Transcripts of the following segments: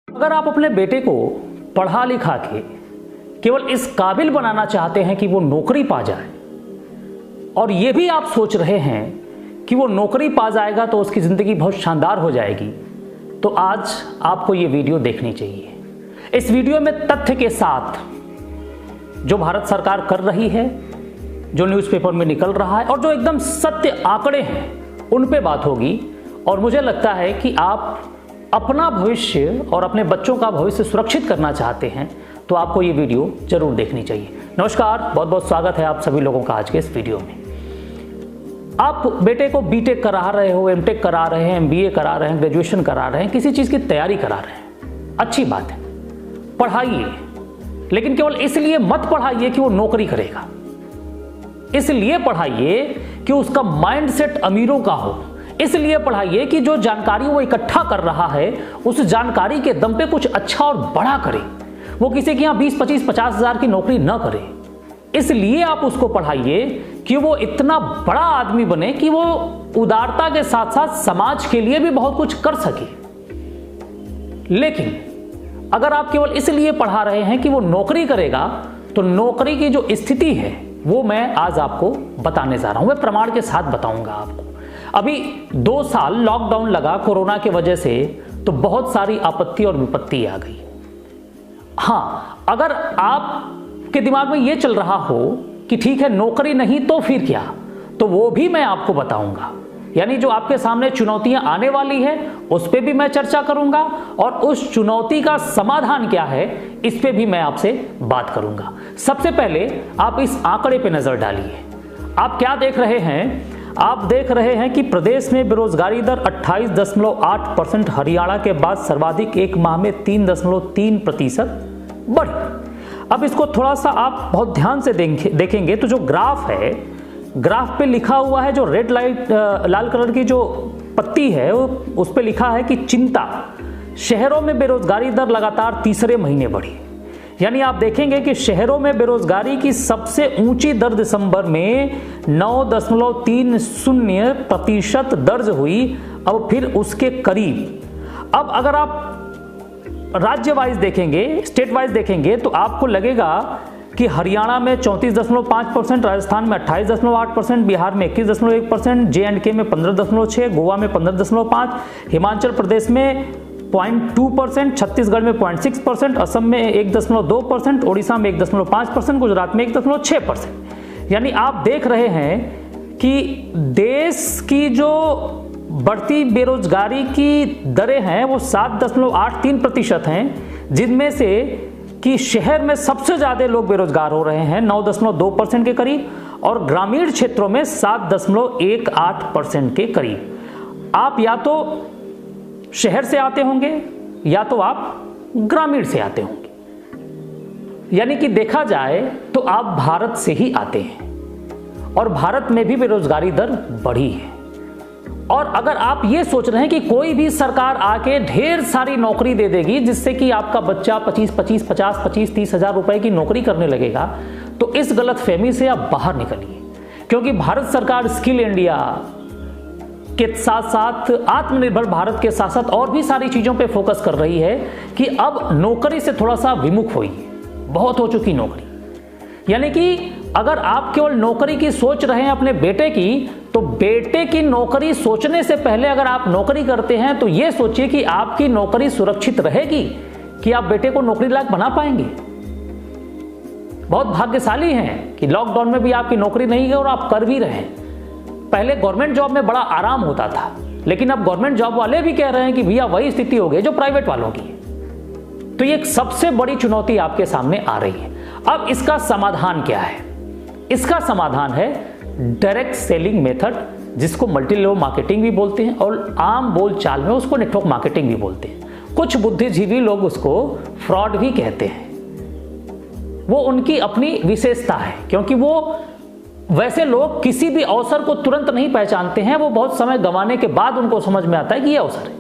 अगर आप अपने बेटे को पढ़ा लिखा के केवल इस काबिल बनाना चाहते हैं कि वो नौकरी पा जाए, और ये भी आप सोच रहे हैं कि वो नौकरी पा जाएगा तो उसकी ज़िंदगी बहुत शानदार हो जाएगी, तो आज आपको ये वीडियो देखनी चाहिए। इस वीडियो में तथ्य के साथ जो भारत सरकार कर रही है, जो न्यूज़पेपर में निकल रहा है और जो एकदम सत्य आंकड़े हैं, उन पे बात होगी। और मुझे लगता है कि आप अपना भविष्य और अपने बच्चों का भविष्य सुरक्षित करना चाहते हैं तो आपको ये वीडियो जरूर देखनी चाहिए। नमस्कार, बहुत बहुत स्वागत है आप सभी लोगों का आज के इस वीडियो में। आप बेटे को बीटेक करा रहे हो, एमटेक करा रहे हैं, एमबीए करा रहे हैं, ग्रेजुएशन करा रहे हैं, किसी चीज़ की तैयारी करा रहे हैं, अच्छी बात है, पढ़ाइए। लेकिन केवल इसलिए मत पढ़ाइए कि वो नौकरी करेगा, इसलिए पढ़ाइए कि उसका माइंडसेट अमीरों का हो। इसलिए पढ़ाइए कि जो जानकारी वो इकट्ठा कर रहा है उस जानकारी के दम पे कुछ अच्छा और बड़ा करे, वो किसी के यहाँ 20, 25, 50 हज़ार की नौकरी न करे। इसलिए आप उसको पढ़ाइए कि वो इतना बड़ा आदमी बने कि वो उदारता के साथ साथ समाज के लिए भी बहुत कुछ कर सके। लेकिन अगर आप केवल इसलिए पढ़ा रहे हैं कि वो नौकरी करेगा, तो नौकरी की जो स्थिति है वो मैं आज आपको बताने जा रहा हूं। मैं प्रमाण के साथ बताऊंगा आपको। अभी 2 साल लॉकडाउन लगा कोरोना की वजह से, तो बहुत सारी आपत्ति और विपत्ति आ गई। हाँ, अगर आपके दिमाग में ये चल रहा हो कि ठीक है नौकरी नहीं तो फिर क्या, तो वो भी मैं आपको बताऊंगा। यानी जो आपके सामने चुनौतियां आने वाली है उस पे भी मैं चर्चा करूंगा, और उस चुनौती का समाधान क्या है इस पे भी मैं आपसे बात करूंगा। सबसे पहले आप इस आंकड़े पे नजर डालिए। आप क्या देख रहे हैं? आप देख रहे हैं कि प्रदेश में बेरोजगारी दर 28.8%, हरियाणा के बाद सर्वाधिक, एक माह में 3.3% बढ़ी। अब इसको थोड़ा सा आप बहुत ध्यान से देखेंगे तो जो ग्राफ है, ग्राफ पे लिखा हुआ है, जो रेड लाइट लाल कलर की जो पत्ती है उस पे लिखा है कि चिंता, शहरों में बेरोजगारी दर लगातार तीसरे महीने बढ़ी। यानी आप देखेंगे कि शहरों में बेरोजगारी की सबसे ऊंची दर दिसंबर में 9.30% दर्ज हुई, अब फिर उसके करीब। अब अगर आप राज्य वाइज देखेंगे, स्टेट वाइज देखेंगे, तो आपको लगेगा कि हरियाणा में 34.5%, राजस्थान में 28.8%, बिहार में 21.1%, JNK में 15.6%, गोवा में 15.5%, हिमाचल प्रदेश में 0.2%, छत्तीसगढ़ में 0.6%, असम में 1.2%, ओडिशा में 1.5%, गुजरात में 1.6%। यानी आप देख रहे हैं कि देश की जो बढ़ती बेरोजगारी की दरें हैं वो 7.83% हैं, जिनमें से कि शहर में सबसे ज़्यादा लोग बेरोजगार हो रहे हैं 9.2% के करीब, और ग्रामीण क्षेत्रों में 7.18% के करीब। आप या तो शहर से आते होंगे या तो आप ग्रामीण से आते होंगे। यानी कि देखा जाए तो आप भारत से ही आते हैं, और भारत में भी बेरोजगारी दर बढ़ी है। और अगर आप ये सोच रहे हैं कि कोई भी सरकार आके ढेर सारी नौकरी दे देगी जिससे कि आपका बच्चा 25-30 हज़ार रुपए की नौकरी करने लगेगा, तो इस गलतफहमी से आप बाहर निकलिए। क्योंकि भारत सरकार स्किल इंडिया के साथ साथ आत्मनिर्भर भारत के साथ साथ और भी सारी चीजों पे फोकस कर रही है कि अब नौकरी से थोड़ा सा विमुख होइए। बहुत हो चुकी नौकरी। यानी कि अगर आप केवल नौकरी की सोच रहे हैं अपने बेटे की, तो बेटे की नौकरी सोचने से पहले अगर आप नौकरी करते हैं तो यह सोचिए कि आपकी नौकरी सुरक्षित रहेगी, कि आप बेटे को नौकरी लायक बना पाएंगे। बहुत भाग्यशाली हैं कि लॉकडाउन में भी आपकी नौकरी नहीं है और आप कर भी रहे हैं। पहले गवर्नमेंट जॉब में बड़ा आराम होता था, लेकिन अब गवर्नमेंट जॉब वाले भी कह रहे हैं कि भैया वही स्थिति हो गई जो प्राइवेट वालों की है। तो ये एक सबसे बड़ी चुनौती आपके सामने आ रही है। अब इसका समाधान क्या है? इसका समाधान है डायरेक्ट सेलिंग मेथड, जिसको मल्टी लेवल मार्केटिंग भी बोलते हैं, और आम बोल चाल में उसको नेटवर्क मार्केटिंग भी बोलते हैं। कुछ बुद्धिजीवी लोग उसको फ्रॉड भी कहते हैं। वो उनकी अपनी विशेषता है, क्योंकि वो वैसे लोग किसी भी अवसर को तुरंत नहीं पहचानते हैं, वो बहुत समय गंवाने के बाद उनको समझ में आता है कि ये अवसर है।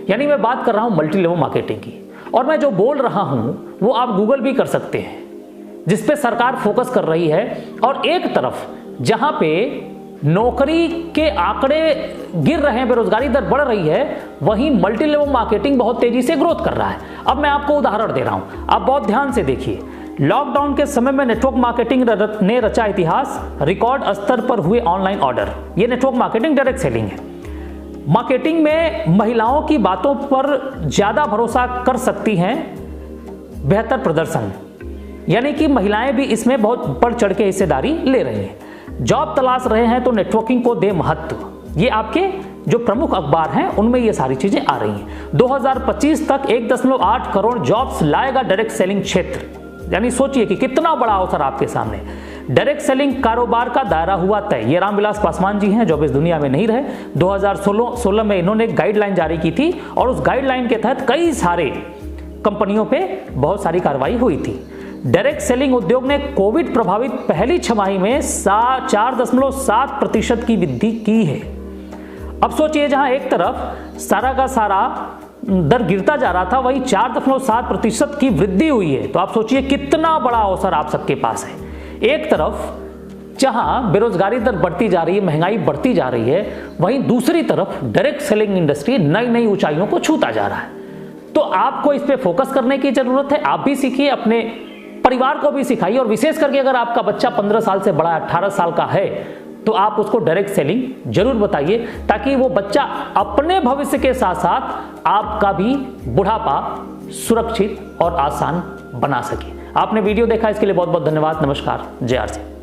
यानी मैं बात कर रहा हूं मल्टी लेवल मार्केटिंग की, और मैं जो बोल रहा हूं वो आप गूगल भी कर सकते हैं, जिस पे सरकार फोकस कर रही है। और एक तरफ जहां पे नौकरी के आंकड़े गिर रहे हैं, बेरोजगारी दर बढ़ रही है, वहीं मल्टी लेवल मार्केटिंग बहुत तेजी से ग्रोथ कर रहा है। अब मैं आपको उदाहरण दे रहा हूं, आप बहुत ध्यान से देखिए। लॉकडाउन के समय में नेटवर्क मार्केटिंग ने रचा इतिहास, रिकॉर्ड स्तर पर हुए ऑनलाइन ऑर्डर। यह नेटवर्क मार्केटिंग डायरेक्ट सेलिंग है। मार्केटिंग में महिलाओं की बातों पर ज्यादा भरोसा कर सकती हैं, बेहतर प्रदर्शन, यानी कि महिलाएं भी इसमें बहुत बढ़ चढ़ के हिस्सेदारी ले रही हैं। जॉब तलाश रहे हैं तो नेटवर्किंग को दे महत्व। ये आपके जो प्रमुख अखबार हैं उनमें ये सारी चीजें आ रही हैं। 2025 तक 1.8 करोड़ जॉब्स लाएगा डायरेक्ट सेलिंग क्षेत्र, यानी सोचिए कि कितना बड़ा अवसर आपके सामने। डायरेक्ट सेलिंग कारोबार का दायरा हुआ तय। ये रामविलास पासवान जी हैं जो अब इस दुनिया में नहीं रहे। 2016 में इन्होंने गाइडलाइन जारी की थी और उस गाइडलाइन के तहत कई सारे कंपनियों पे बहुत सारी कार्रवाई हुई थी। डायरेक्ट सेलिंग उद्योग ने कोविड प्रभावित पहली छमाही में 4.7% की वृद्धि की है। अब सोचिए, जहां एक तरफ सारा का सारा दर गिरता जा रहा था, वहीं 4.7% की वृद्धि हुई है। तो आप सोचिए कितना बड़ा अवसर आप सबके पास है। एक तरफ जहां बेरोजगारी दर बढ़ती जा रही है, महंगाई बढ़ती जा रही है, वहीं दूसरी तरफ डायरेक्ट सेलिंग इंडस्ट्री नई नई ऊंचाइयों को छूता जा रहा है। तो आपको इस पे फोकस करने की जरूरत है। आप भी सीखिए, अपने परिवार को भी सिखाइए, और विशेष करके अगर आपका बच्चा 15 साल से बड़ा 18 साल का है तो आप उसको डायरेक्ट सेलिंग जरूर बताइए, ताकि वो बच्चा अपने भविष्य के साथ साथ आपका भी बुढ़ापा सुरक्षित और आसान बना सके। आपने वीडियो देखा, इसके लिए बहुत बहुत धन्यवाद। नमस्कार, जय आर सी।